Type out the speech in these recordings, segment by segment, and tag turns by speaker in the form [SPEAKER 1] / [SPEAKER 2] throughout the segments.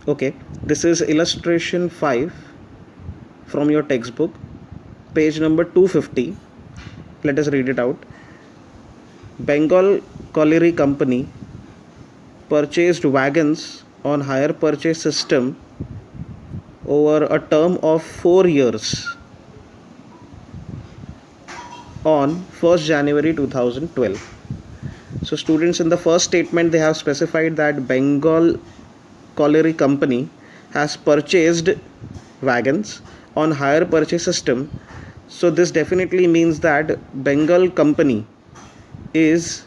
[SPEAKER 1] Okay, this is illustration 5 from your textbook, page number 250. Let us read it out. Bengal Colliery Company purchased wagons on hire purchase system over a term of 4 years on 1st January 2012. So students, in the first statement they have specified that Bengal Colliery Company has purchased wagons on hire purchase system. So this definitely means that Bengal Company is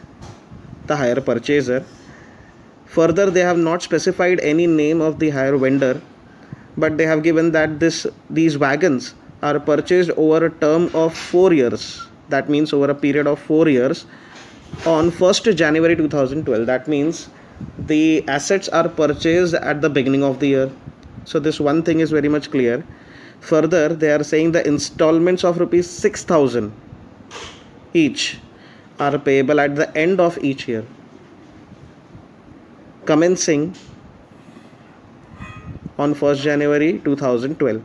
[SPEAKER 1] the hire purchaser. Further, they have not specified any name of the hire vendor, but they have given that these wagons are purchased over a term of 4 years. That means over a period of 4 years on 1st January 2012. That means the assets are purchased at the beginning of the year. So this one thing is very much clear. Further, they are saying the installments of rupees 6,000 each are payable at the end of each year, commencing on 1st January 2012.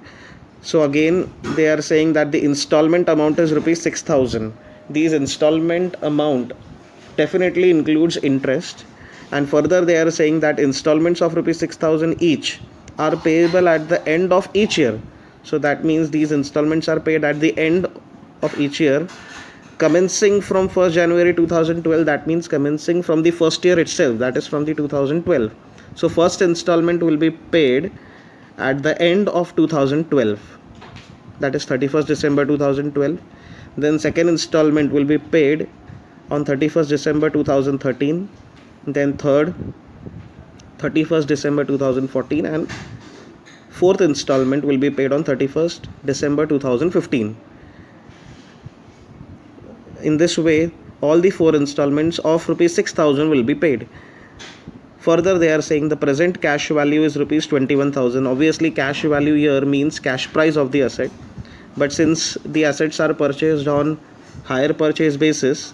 [SPEAKER 1] So again, they are saying that the installment amount is rupees 6,000. These installment amount definitely includes interest, and further they are saying that installments of rupees 6,000 each are payable at the end of each year. So that means these installments are paid at the end of each year, commencing from 1st January 2012. That means commencing from the first year itself, that is from the 2012. So first installment will be paid at the end of 2012, that is 31st December 2012. Then second installment will be paid on 31st December 2013. Then third, 31st December 2014, and fourth installment will be paid on 31st December 2015. In this way, all the 4 installments of rupees 6,000 will be paid. Further, they are saying the present cash value is rupees 21,000. Obviously, cash value here means cash price of the asset. But since the assets are purchased on hire purchase basis,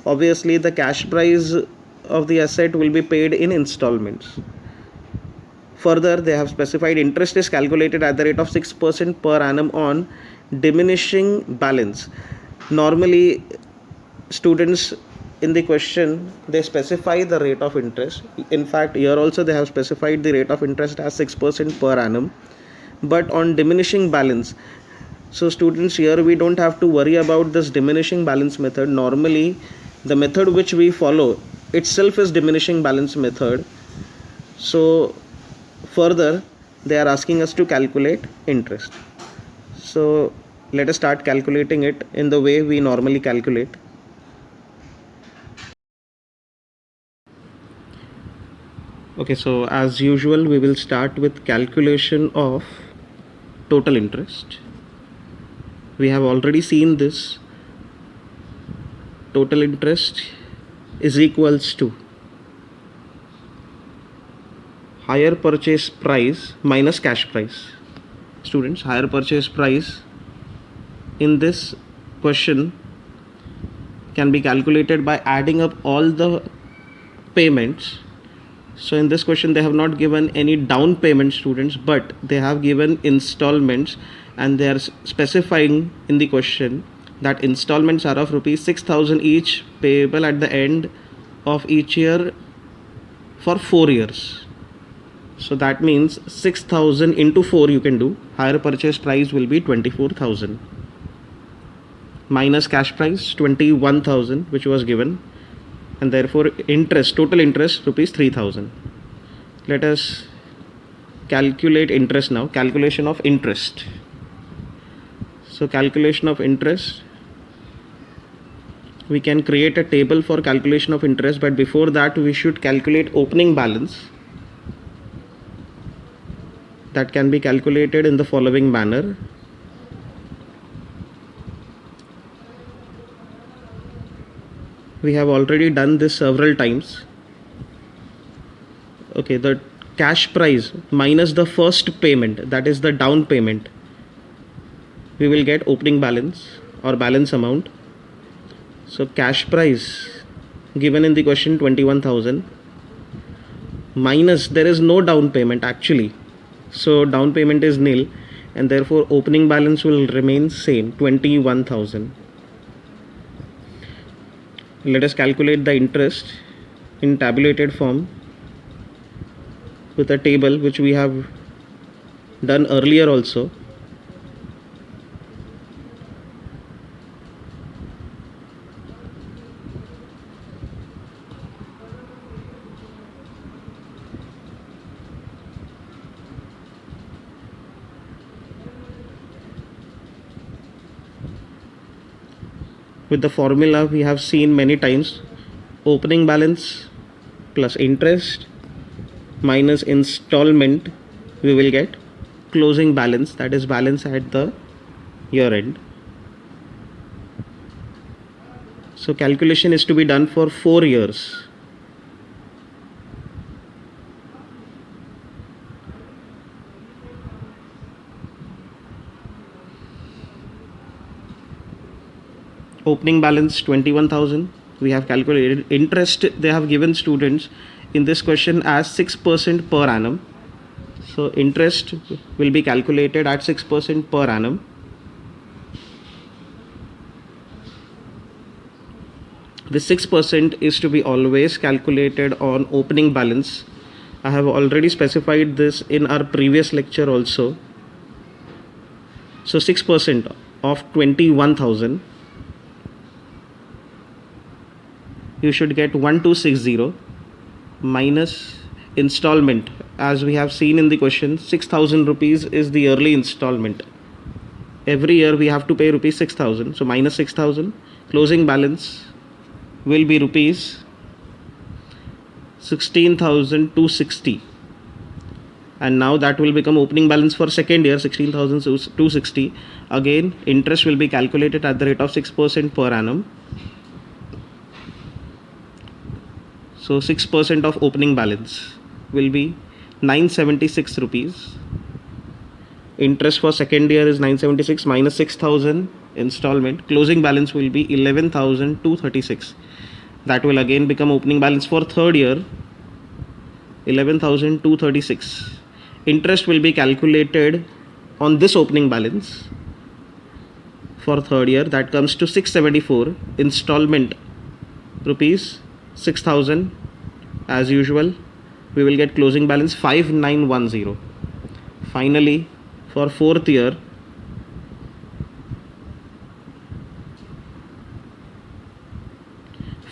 [SPEAKER 1] obviously the cash price of the asset will be paid in installments. Further, they have specified interest is calculated at the rate of 6% per annum on diminishing balance. Normally, students in the question they specify the rate of interest. In fact, here also they have specified the rate of interest as 6% per annum, but on diminishing balance. So students, here we don't have to worry about this diminishing balance method. Normally the method which we follow itself is diminishing balance method. So further they are asking us to calculate interest. So let us start calculating it in the way we normally calculate. Okay, so as usual we will start with calculation of total interest. We have already seen this. Total interest is equals to hire purchase price minus cash price. Students, hire purchase price in this question can be calculated by adding up all the payments. So in this question they have not given any down payment, students, but they have given installments, and they are specifying in the question that installments are of rupees 6,000 each, payable at the end of each year for 4 years. So that means 6,000 into 4 you can do. Hire purchase price will be 24,000 minus cash price 21,000 which was given, and therefore interest, total interest rupees 3,000. Let us calculate interest now. Calculation of interest. So calculation of interest, we can create a table for calculation of interest, but before that we should calculate opening balance. That can be calculated in the following manner. We have already done this several times. Okay, the cash price minus the first payment, that is the down payment, we will get opening balance or balance amount. So cash price given in the question 21,000 minus, there is no down payment actually, so down payment is nil, and therefore opening balance will remain same, 21,000. Let us calculate the interest in tabulated form with a table which we have done earlier also. With the formula we have seen many times, opening balance plus interest minus installment, we will get closing balance, that is balance at the year end. So calculation is to be done for 4 years. Opening balance 21,000, we have calculated. Interest they have given students in this question as 6% per annum. So interest will be calculated at 6% per annum. The 6% is to be always calculated on opening balance. I have already specified this in our previous lecture also. So 6% of 21,000, you should get 1260 minus installment. As we have seen in the question, 6,000 rupees is the yearly installment. Every year we have to pay rupees 6,000. So minus 6,000, closing balance will be rupees 16,260, and now that will become opening balance for second year, 16,260. Again interest will be calculated at the rate of 6% per annum. So 6% of opening balance will be 976 rupees. Interest for second year is 976 minus 6,000 installment. Closing balance will be 11,236. That will again become opening balance for third year, 11,236. Interest will be calculated on this opening balance for third year. That comes to 674. Installment rupees 6,000. As usual, we will get closing balance 5910. Finally, for fourth year,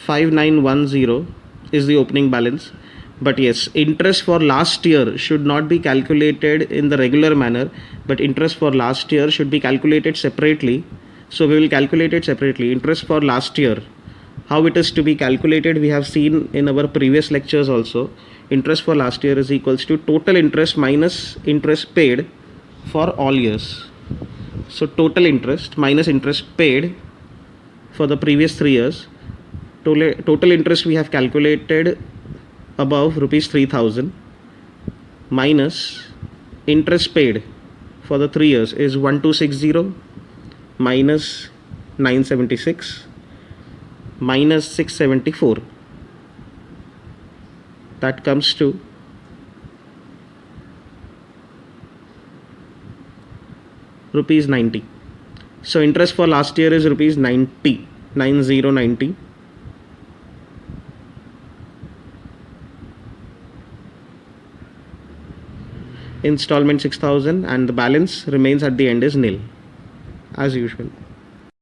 [SPEAKER 1] $5,910 is the opening balance. But yes, interest for last year should not be calculated in the regular manner, but interest for last year should be calculated separately. So we will calculate it separately. Interest for last year, how it is to be calculated, we have seen in our previous lectures also. Interest for last year is equals to total interest minus interest paid for all years. So total interest minus interest paid for the previous 3 years. Total interest we have calculated above, rupees 3,000, minus interest paid for the 3 years is 1260 minus 976 minus 674. That comes to rupees 90. So interest for last year is rupees 90. Installment 6,000, and the balance remains at the end is nil as usual.